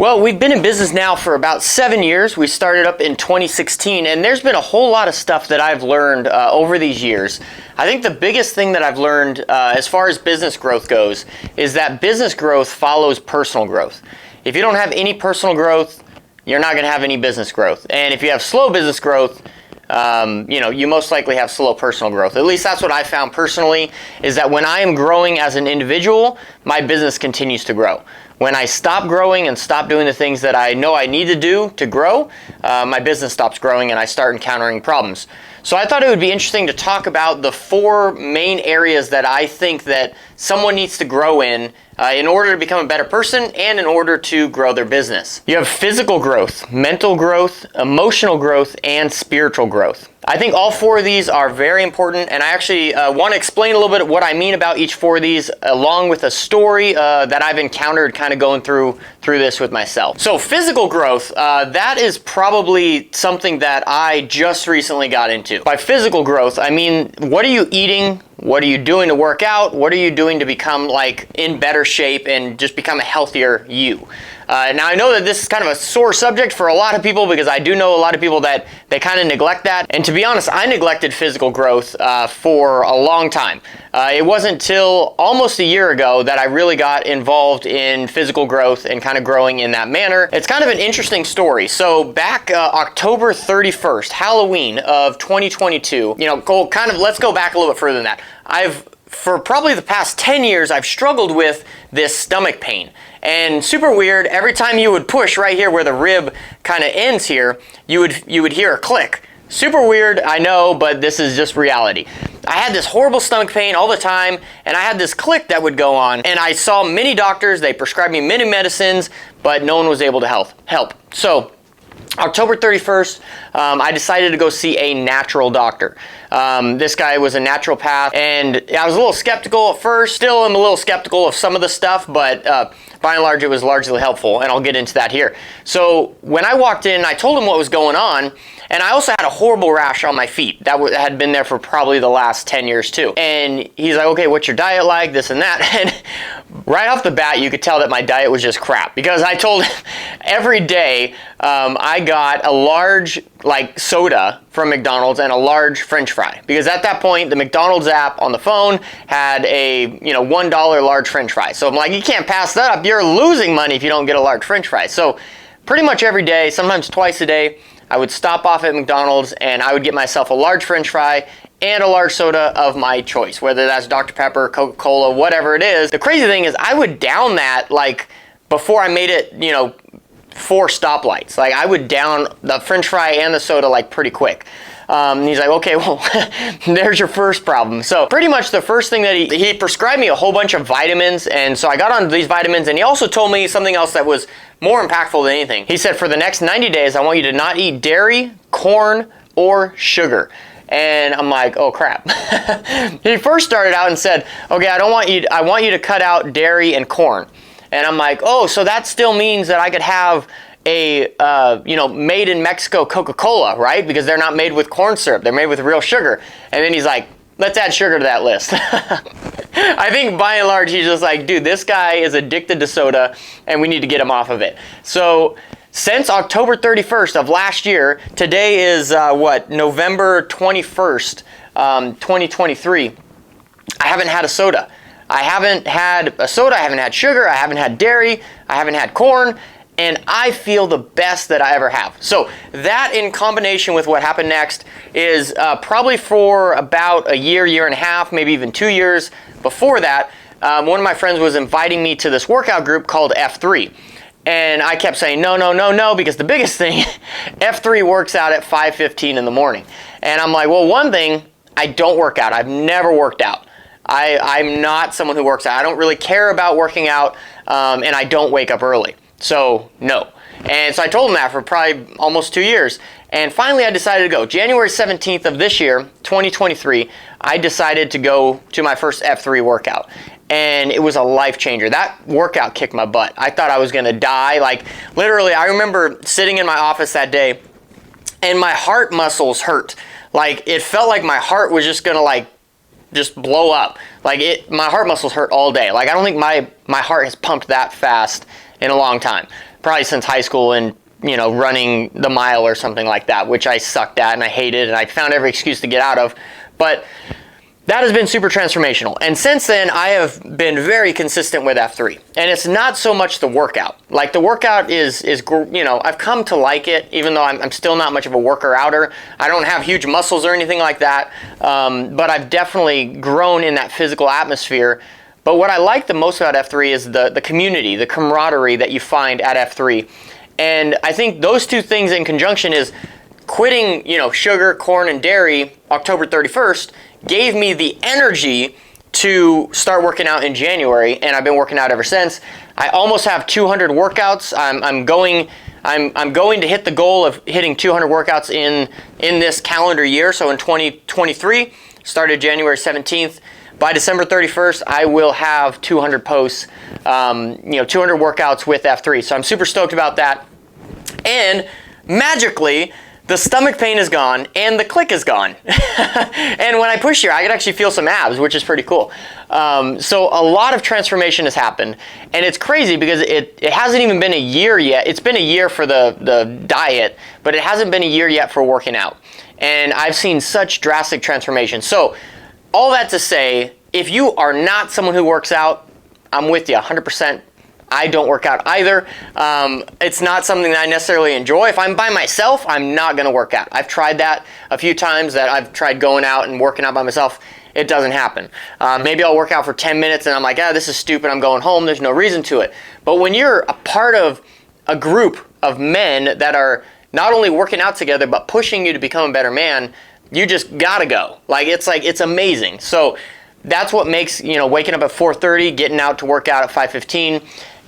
Well, we've been in business now for about 7 years. We started up in 2016, and there's been a whole lot of stuff that I've learned over these years. I think the biggest thing that I've learned as far as business growth goes is that business growth follows personal growth. If you don't have any personal growth, you're not going to have any business growth. And if you have slow business growth, you most likely have slow personal growth. At least that's what I found personally, is that when I am growing as an individual, my business continues to grow. When I stop growing and stop doing the things that I know I need to do to grow, my business stops growing and I start encountering problems. So I thought it would be interesting to talk about the 4 main areas that I think that someone needs to grow in order to become a better person and in order to grow their business. You have physical growth, mental growth, emotional growth, and spiritual growth. I think all 4 of these are very important, and I actually want to explain a little bit of what I mean about each 4 of these, along with a story that I've encountered kind of going through this with myself. So physical growth, that is probably something that I just recently got into. By physical growth, I mean, what are you eating? What are you doing to work out? What are you doing to become in better shape and just become a healthier you? Now I know that this is kind of a sore subject for a lot of people, because I do know a lot of people that they kind of neglect that. And to be honest, I neglected physical growth for a long time. It wasn't until almost a year ago that I really got involved in physical growth and kind of growing in that manner. It's kind of an interesting story. So back October 31st, Halloween of 2022, let's go back a little bit further than that. For probably the past 10 years, I've struggled with this stomach pain. And super weird, every time you would push right here where the rib kind of ends here, you would hear a click. Super weird, I know, but this is just reality. I had this horrible stomach pain all the time, and I had this click that would go on, and I saw many doctors, they prescribed me many medicines, but no one was able to help. So October 31st, I decided to go see a natural doctor. This guy was a naturopath, and I was a little skeptical at first. Still am a little skeptical of some of the stuff, but by and large, it was largely helpful, and I'll get into that here. So when I walked in, I told him what was going on, and I also had a horrible rash on my feet. That had been there for probably the last 10 years too. And he's like, okay, what's your diet like, this and that? And right off the bat, you could tell that my diet was just crap, because I told him every day I got a large soda from McDonald's and a large French fry, because at that point the McDonald's app on the phone had a $1 large French fry. So I'm like, you can't pass that up. You're losing money if you don't get a large French fry. So pretty much every day, sometimes twice a day, I would stop off at McDonald's and I would get myself a large French fry and a large soda of my choice, whether that's Dr. Pepper, Coca-Cola, whatever it is. The crazy thing is I would down that before I made it 4 stoplights. I would down the French fry and the soda pretty quick. He's like, okay, well, there's your first problem. So pretty much the first thing that he prescribed me a whole bunch of vitamins, and so I got on these vitamins, and he also told me something else that was more impactful than anything. He said, for the next 90 days, I want you to not eat dairy, corn, or sugar. And I'm like, oh crap. He first started out and said, okay, I want you to cut out dairy and corn. And I'm like, oh, so that still means that I could have a made in Mexico Coca-Cola, right? Because they're not made with corn syrup, they're made with real sugar. And then he's like, let's add sugar to that list. I think by and large, he's just like, dude, this guy is addicted to soda and we need to get him off of it. So since October 31st of last year, today is November 21st, 2023, I haven't had a soda. I haven't had a soda, I haven't had sugar, I haven't had dairy, I haven't had corn, and I feel the best that I ever have. So that, in combination with what happened next, is probably for about a year and a half, maybe even 2 years before that, one of my friends was inviting me to this workout group called F3. And I kept saying, no, because the biggest thing, F3 works out at 5:15 in the morning. And I'm like, well, one thing, I don't work out. I've never worked out. I'm not someone who works out. I don't really care about working out, and I don't wake up early. So, no. And so I told him that for probably almost 2 years. And finally I decided to go. January 17th of this year, 2023, I decided to go to my first F3 workout. And it was a life changer. That workout kicked my butt. I thought I was gonna die. Literally, I remember sitting in my office that day and my heart muscles hurt. It felt like my heart was just gonna just blow up. My heart muscles hurt all day. I don't think my heart has pumped that fast in a long time. probably since high school and, running the mile or something like that, which I sucked at and I hated and I found every excuse to get out of. But that has been super transformational. And since then, I have been very consistent with F3. And it's not so much the workout. Like the workout is I've come to like it, even though I'm still not much of a worker-outer. I don't have huge muscles or anything like that. But I've definitely grown in that physical atmosphere. But what I like the most about F3 is the community, the camaraderie that you find at F3. And I think those two things in conjunction is quitting, sugar, corn, and dairy October 31st gave me the energy to start working out in January, and I've been working out ever since. I almost have 200 workouts. I'm going to hit the goal of hitting 200 workouts in this calendar year. So in 2023, started January 17th. By December 31st, I will have 200 posts, 200 workouts with F3. So I'm super stoked about that. And magically, the stomach pain is gone and the click is gone. And when I push here, I can actually feel some abs, which is pretty cool. So a lot of transformation has happened. And it's crazy because it hasn't even been a year yet. It's been a year for the diet, but it hasn't been a year yet for working out. And I've seen such drastic transformation. So all that to say, if you are not someone who works out, I'm with you 100%. I don't work out either. It's not something that I necessarily enjoy. If I'm by myself, I'm not gonna work out. I've tried that a few times, that I've tried going out and working out by myself. It doesn't happen. Maybe I'll work out for 10 minutes and I'm like, this is stupid, I'm going home, there's no reason to it. But when you're a part of a group of men that are not only working out together, but pushing you to become a better man, you just gotta go. It's amazing. So that's what makes, waking up at 4:30, getting out to work out at 5:15,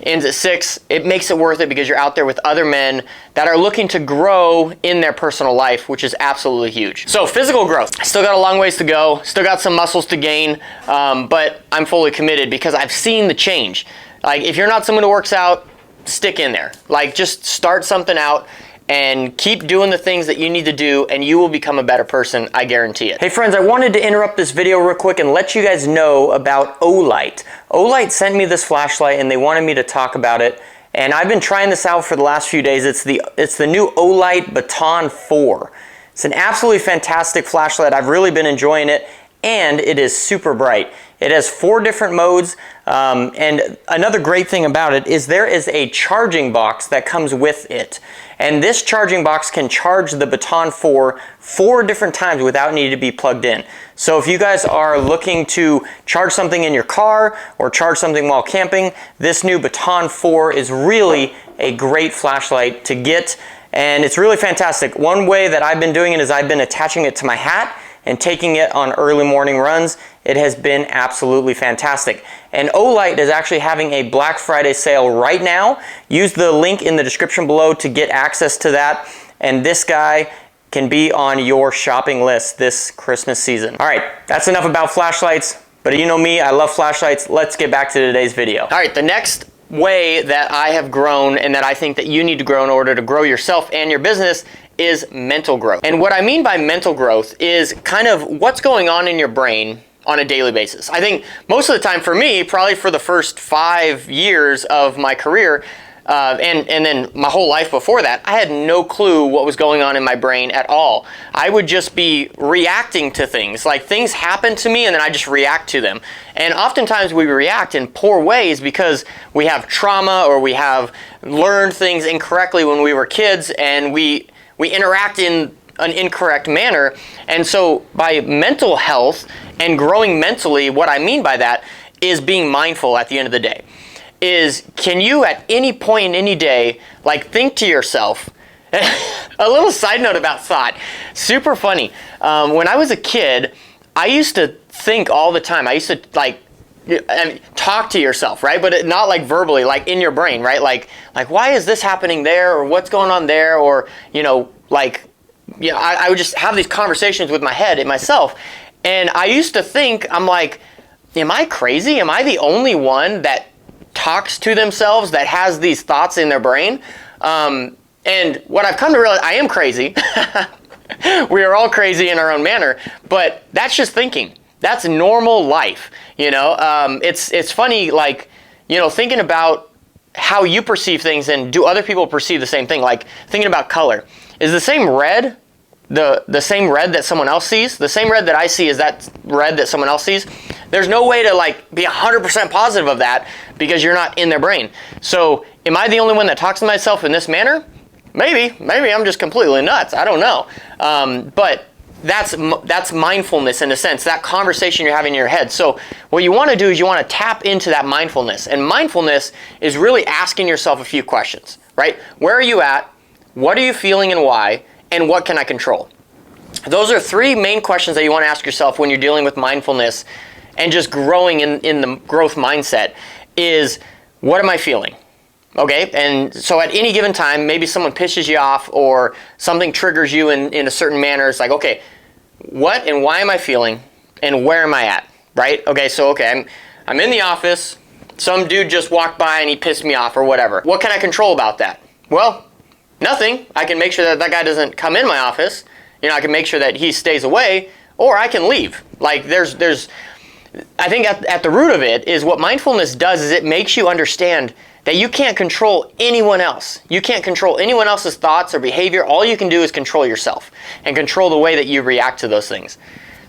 ends at 6, it makes it worth it because you're out there with other men that are looking to grow in their personal life, which is absolutely huge. So physical growth, I still got a long ways to go, still got some muscles to gain, but I'm fully committed because I've seen the change. If you're not someone who works out, stick in there. Just start something out and keep doing the things that you need to do and you will become a better person, I guarantee it. Hey friends, I wanted to interrupt this video real quick and let you guys know about Olight. Olight sent me this flashlight and they wanted me to talk about it. And I've been trying this out for the last few days. It's the new Olight Baton 4. It's an absolutely fantastic flashlight. I've really been enjoying it and it is super bright. It has 4 different modes, and another great thing about it is there is a charging box that comes with it. And this charging box can charge the Baton 4 different times without needing to be plugged in. So if you guys are looking to charge something in your car or charge something while camping, this new Baton 4 is really a great flashlight to get, and it's really fantastic. One way that I've been doing it is I've been attaching it to my hat and taking it on early morning runs. It has been absolutely fantastic. And Olight is actually having a Black Friday sale right now. Use the link in the description below to get access to that. And this guy can be on your shopping list this Christmas season. All right, that's enough about flashlights. But you know me, I love flashlights. Let's get back to today's video. All right, the next way that I have grown and that I think that you need to grow in order to grow yourself and your business is mental growth. And what I mean by mental growth is kind of what's going on in your brain on a daily basis. I think most of the time for me, probably for the first 5 years of my career, and then my whole life before that, I had no clue what was going on in my brain at all. I would just be reacting to things. Things happen to me and then I just react to them. And oftentimes we react in poor ways because we have trauma or we have learned things incorrectly when we were kids and we interact in an incorrect manner. And so by mental health and growing mentally, what I mean by that is being mindful at the end of the day. Can you at any point in any day, think to yourself, a little side note about thought, super funny. When I was a kid, I used to think all the time. I used to talk to yourself, right? But not verbally, in your brain, right? Like why is this happening there, or what's going on there, or I would just have these conversations with my head and myself, and I used to think, I'm like, am I crazy? Am I the only one that talks to themselves, that has these thoughts in their brain? And what I've come to realize, I am crazy. We are all crazy in our own manner, but that's just thinking. That's normal life. It's funny, thinking about how you perceive things, and do other people perceive the same thing? Like thinking about color. Is the same red the same red that someone else sees? The same red that I see is that red that someone else sees? There's no way to like be 100% positive of that because you're not in their brain. So am I the only one that talks to myself in this manner? Maybe I'm just completely nuts. I don't know. But that's mindfulness in a sense, that conversation you're having in your head. So what you want to do is you want to tap into that mindfulness. And mindfulness is really asking yourself a few questions, right? Where are you at? What are you feeling and why? And what can I control? Those are three main questions that you want to ask yourself when you're dealing with mindfulness and just growing in the growth mindset is, what am I feeling? Okay, and so at any given time, maybe someone pisses you off or something triggers you in a certain manner. It's like, okay, what and why am I feeling and where am I at, right? Okay, so I'm in the office, some dude just walked by and he pissed me off or whatever. What can I control about that? Well, nothing. I can make sure that guy doesn't come in my office. I can make sure that he stays away, or I can leave. Like I think at the root of it is what mindfulness does is it makes you understand that you can't control anyone else. You can't control anyone else's thoughts or behavior. All you can do is control yourself and control the way that you react to those things.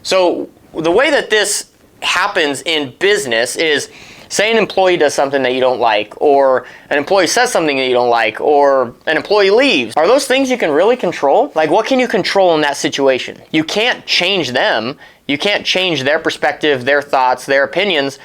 So the way that this happens in business is, say an employee does something that you don't like, or an employee says something that you don't like, or an employee leaves. Are those things you can really control? Like, what can you control in that situation? You can't change them. You can't change their perspective, their thoughts, their opinions.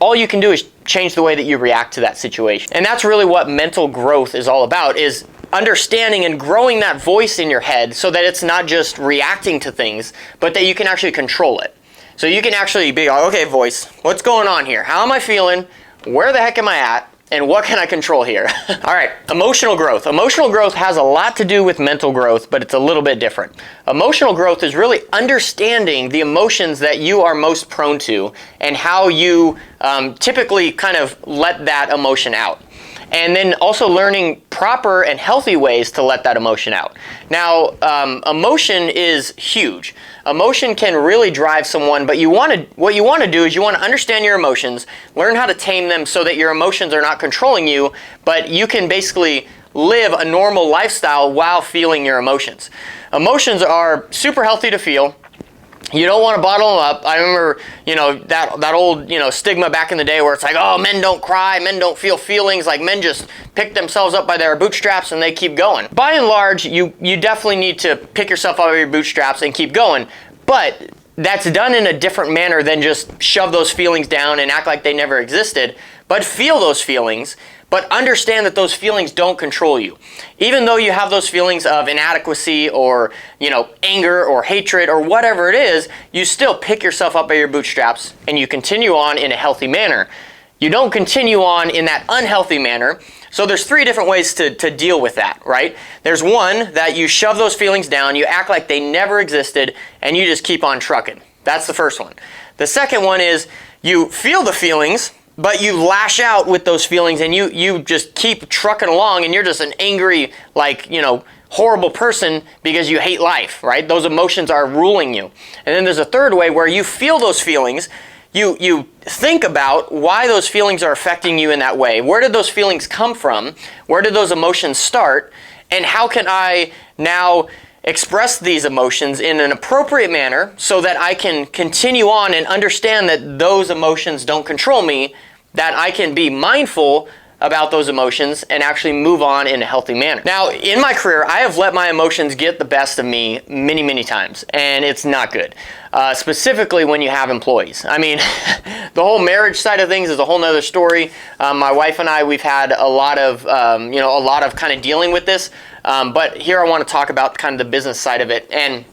All you can do is change the way that you react to that situation. And that's really what mental growth is all about, is understanding and growing that voice in your head so that it's not just reacting to things, but that you can actually control it. So you can actually be like, okay, voice, what's going on here? How am I feeling? Where the heck am I at? And what can I control here? All right, emotional growth. Emotional growth has a lot to do with mental growth, but it's a little bit different. Emotional growth is really understanding the emotions that you are most prone to and how you typically kind of let that emotion out. And then also learning proper and healthy ways to let that emotion out. Now, emotion is huge. Emotion can really drive someone, but what you want to do is you want to understand your emotions, learn how to tame them so that your emotions are not controlling you, but you can basically live a normal lifestyle while feeling your emotions. Emotions are super healthy to feel. You don't want to bottle them up. I remember, that old, stigma back in the day where it's like, oh, men don't cry, men don't feel feelings, like men just pick themselves up by their bootstraps and they keep going. By and large, you definitely need to pick yourself up by your bootstraps and keep going, but that's done in a different manner than just shove those feelings down and act like they never existed, but feel those feelings, but understand that those feelings don't control you. Even though you have those feelings of inadequacy or, anger or hatred or whatever it is, you still pick yourself up by your bootstraps and you continue on in a healthy manner. You don't continue on in that unhealthy manner. So there's three different ways to deal with that, right? There's one that you shove those feelings down, you act like they never existed, and you just keep on trucking. That's the first one. The second one is you feel the feelings, but you lash out with those feelings and you just keep trucking along and you're just an angry, horrible person because you hate life, right? Those emotions are ruling you. And then there's a third way where you feel those feelings, you think about why those feelings are affecting you in that way. Where did those feelings come from? Where did those emotions start? And how can I now express these emotions in an appropriate manner so that I can continue on and understand that those emotions don't control me, that I can be mindful about those emotions and actually move on in a healthy manner. Now, in my career, I have let my emotions get the best of me many, many times, and it's not good. Specifically when you have employees. I mean, the whole marriage side of things is a whole nother story. My wife and I, we've had a lot of kind of dealing with this. But here I want to talk about kind of the business side of it and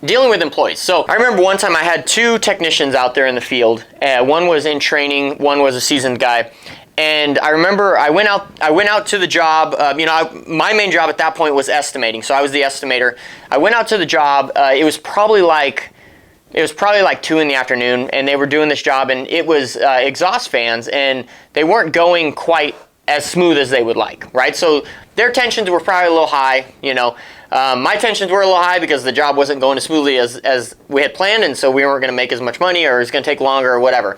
dealing with employees. So I remember one time I had two technicians out there in the field. One was in training, one was a seasoned guy. And I remember I went out to the job. My main job at that point was estimating, so I was the estimator. I went out to the job. It was probably like 2 in the afternoon, and they were doing this job, and it was exhaust fans, and they weren't going quite as smooth as they would like, right? So their tensions were probably a little high. My tensions were a little high because the job wasn't going as smoothly as we had planned, and so we weren't going to make as much money, or it was going to take longer, or whatever.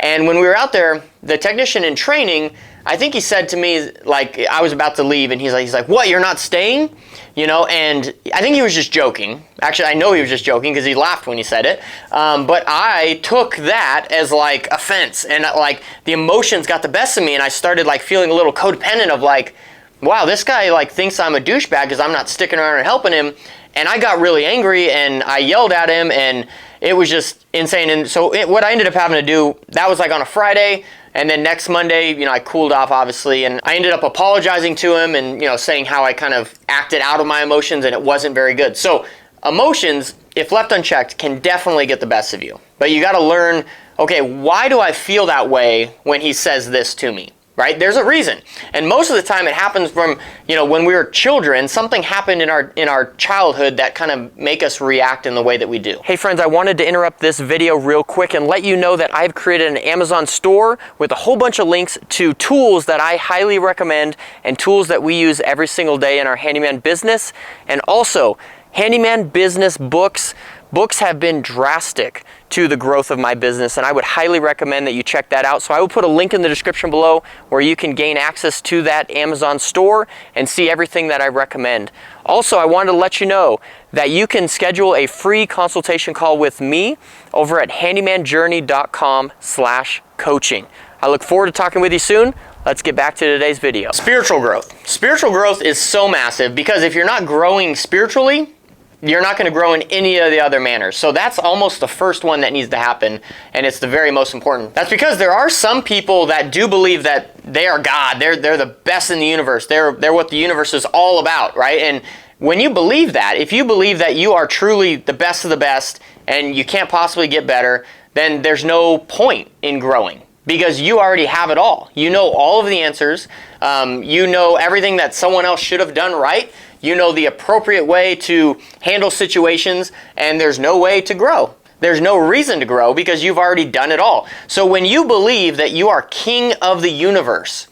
And when we were out there, the technician in training, I think he said to me, like, I was about to leave, and he's like, what, you're not staying? You know, and I think he was just joking. Actually, I know he was just joking because he laughed when he said it. But I took that as like offense, and like the emotions got the best of me, and I started like feeling a little codependent of like, wow, this guy like thinks I'm a douchebag because I'm not sticking around and helping him. And I got really angry, and I yelled at him, and it was just insane. And so what I ended up having to do, that was like on a Friday. And then next Monday, you know, I cooled off, obviously, and I ended up apologizing to him and, you know, saying how I kind of acted out of my emotions, and it wasn't very good. So emotions, if left unchecked, can definitely get the best of you. But you got to learn, okay, why do I feel that way when he says this to me? Right? There's a reason. And most of the time it happens from, you know, when we were children, something happened in our childhood that kind of make us react in the way that we do. Hey friends, I wanted to interrupt this video real quick and let you know that I've created an Amazon store with a whole bunch of links to tools that I highly recommend and tools that we use every single day in our handyman business. And also, handyman business books. Books have been drastic to the growth of my business, and I would highly recommend that you check that out. So I will put a link in the description below where you can gain access to that Amazon store and see everything that I recommend. Also, I wanted to let you know that you can schedule a free consultation call with me over at handymanjourney.com/coaching. I look forward to talking with you soon. Let's get back to today's video. Spiritual growth. Spiritual growth is so massive because if you're not growing spiritually, you're not going to grow in any of the other manners. So that's almost the first one that needs to happen, and it's the very most important. That's because there are some people that do believe that they are God. They're the best in the universe. They're what the universe is all about, right? And when you believe that, if you believe that you are truly the best of the best and you can't possibly get better, then there's no point in growing because you already have it all. You know all of the answers. You know everything that someone else should have done right. You know the appropriate way to handle situations, and there's no way to grow. There's no reason to grow because you've already done it all. So when you believe that you are king of the universe,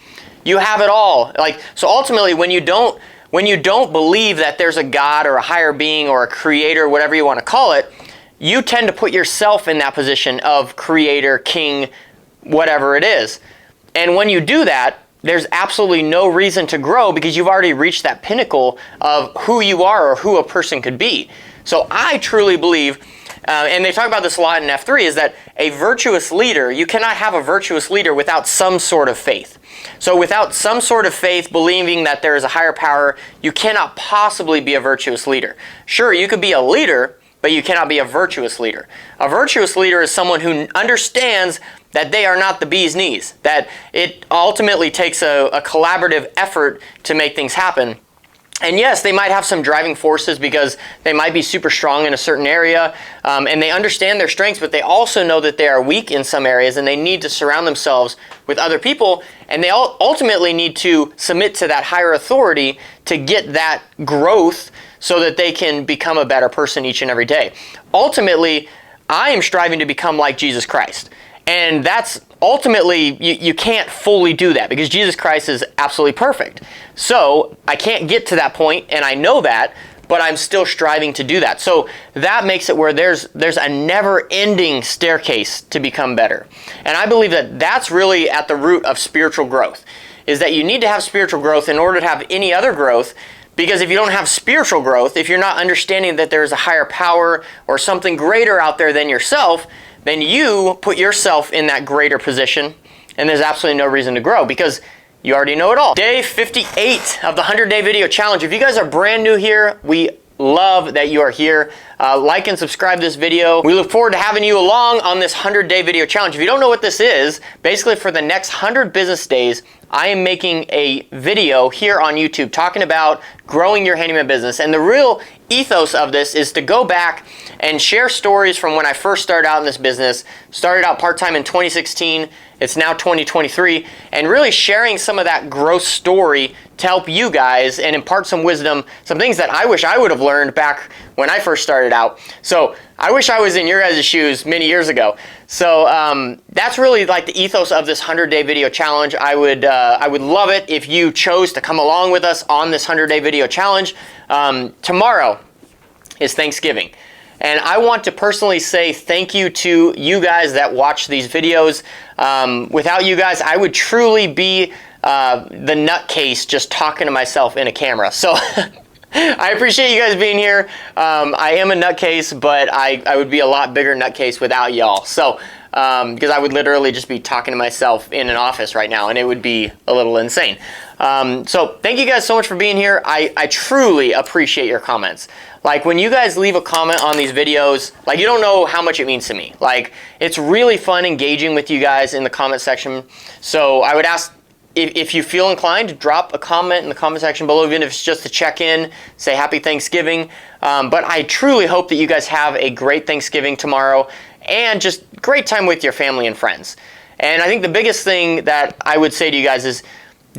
you have it all. Like, so ultimately, when you don't believe that there's a God or a higher being or a creator, whatever you want to call it, you tend to put yourself in that position of creator, king, whatever it is. And when you do that, there's absolutely no reason to grow because you've already reached that pinnacle of who you are or who a person could be. So I truly believe, and they talk about this a lot in F3, is that a virtuous leader, you cannot have a virtuous leader without some sort of faith. So without some sort of faith, believing that there is a higher power, you cannot possibly be a virtuous leader. Sure, you could be a leader, but you cannot be a virtuous leader. A virtuous leader is someone who understands that they are not the bee's knees, that it ultimately takes a collaborative effort to make things happen. And yes, they might have some driving forces because they might be super strong in a certain area, and they understand their strengths, but they also know that they are weak in some areas and they need to surround themselves with other people, and they ultimately need to submit to that higher authority to get that growth so that they can become a better person each and every day. Ultimately, I am striving to become like Jesus Christ. And that's ultimately, you can't fully do that because Jesus Christ is absolutely perfect. So I can't get to that point, and I know that, but I'm still striving to do that. So that makes it where there's a never-ending staircase to become better. And I believe that that's really at the root of spiritual growth, is that you need to have spiritual growth in order to have any other growth. Because if you don't have spiritual growth, if you're not understanding that there's a higher power or something greater out there than yourself, then you put yourself in that greater position, and there's absolutely no reason to grow because you already know it all. Day 58 of the 100-day video challenge. If you guys are brand new here, we love that you are here. Like and subscribe this video. We look forward to having you along on this 100-day video challenge. If you don't know what this is, basically for the next 100 business days, I am making a video here on YouTube talking about growing your handyman business. And the real ethos of this is to go back and share stories from when I first started out in this business. Started out part-time in 2016. It's now 2023. And really sharing some of that growth story to help you guys and impart some wisdom, some things that I wish I would have learned back when I first started out. So I wish I was in your guys' shoes many years ago. So that's really like the ethos of this 100-day video challenge. I would love it if you chose to come along with us on this 100-day video challenge. Tomorrow is Thanksgiving. And I want to personally say thank you to you guys that watch these videos. Without you guys, I would truly be the nutcase just talking to myself in a camera. So I appreciate you guys being here. I am a nutcase, but I would be a lot bigger nutcase without y'all. So, because I would literally just be talking to myself in an office right now, and it would be a little insane. So thank you guys so much for being here. I truly appreciate your comments. Like, when you guys leave a comment on these videos, like, you don't know how much it means to me. Like, it's really fun engaging with you guys in the comment section. So I would ask, if you feel inclined, drop a comment in the comment section below, even if it's just to check in, say happy Thanksgiving. But I truly hope that you guys have a great Thanksgiving tomorrow and just great time with your family and friends. And I think the biggest thing that I would say to you guys is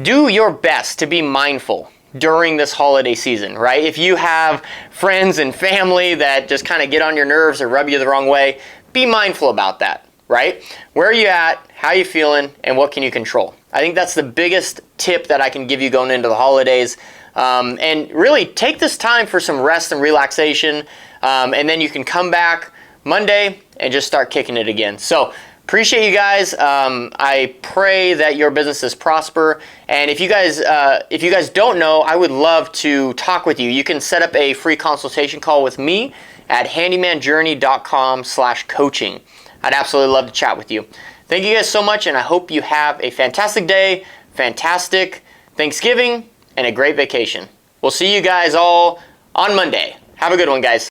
do your best to be mindful during this holiday season, right? If you have friends and family that just kind of get on your nerves or rub you the wrong way, be mindful about that, right? Where are you at? How are you feeling? And what can you control? I think that's the biggest tip that I can give you going into the holidays. And really take this time for some rest and relaxation. And then you can come back Monday and just start kicking it again. So appreciate you guys. I pray that your businesses prosper. And if you guys don't know, I would love to talk with you. You can set up a free consultation call with me at handymanjourney.com/coaching. I'd absolutely love to chat with you. Thank you guys so much, and I hope you have a fantastic day, fantastic Thanksgiving, and a great vacation. We'll see you guys all on Monday. Have a good one, guys.